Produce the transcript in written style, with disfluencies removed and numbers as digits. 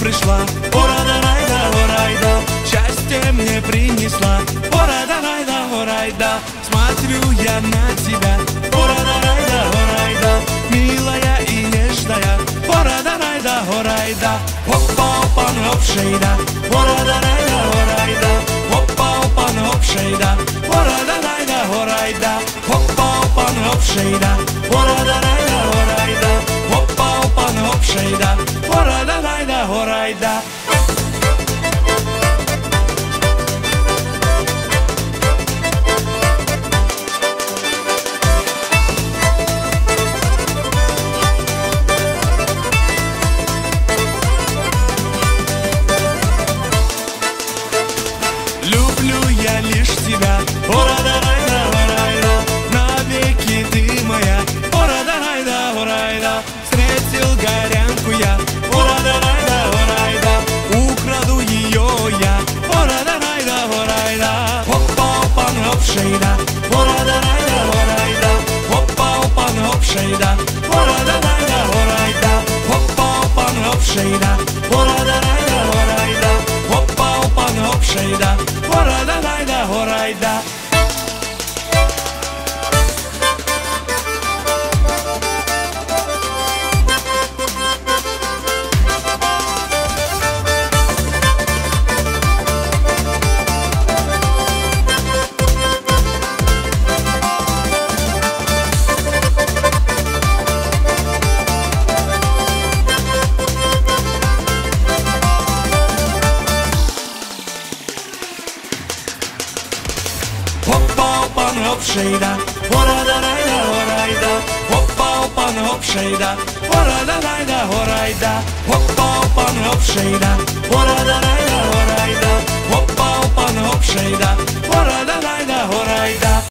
пришла, ора-да-рай-да, ора-да, счастье мне принесла, ора-да-рай-да, ора-да. Смотрю я на тебя, ора-да-рай-да, ора-да, милая и нежная, ора-да-рай-да, ора-да. Опа-опан, оп-шейда, ора-да-рай-да, ора-да, опа-опан, оп-шейда, ора-да-рай-да, ора-да, опа-опан, оп-шейда, ора-да-рай-да, ора-да, опа-опан, оп-шейда, ора-да-рай-да, ора-да. Люблю я лишь тебя, ора-да-рай-да, ора-да, навеки ты моя, ора-да-рай-да, ора-да. Встретил горянку я, ора-да-рай-да, ора-да, украду ее я, ора-да-рай-да, ора-да. Опа-опан, оп-шейда, ора-да-рай-да, ора-да, опа-опан, оп-шейда, ора-да-рай-да, ора-да, опа-опан, оп-шейда, ора-да-рай-да, ора-да, опа-опан, оп-шейда, ора-да-рай-да, ора-да. Опа-опан, оп-шейда, ора-да-рай-да, ора-да, опа-опан, оп-шейда, ора-да-рай-да, ора-да, опа-опан, оп-шейда, ора-да-рай-да.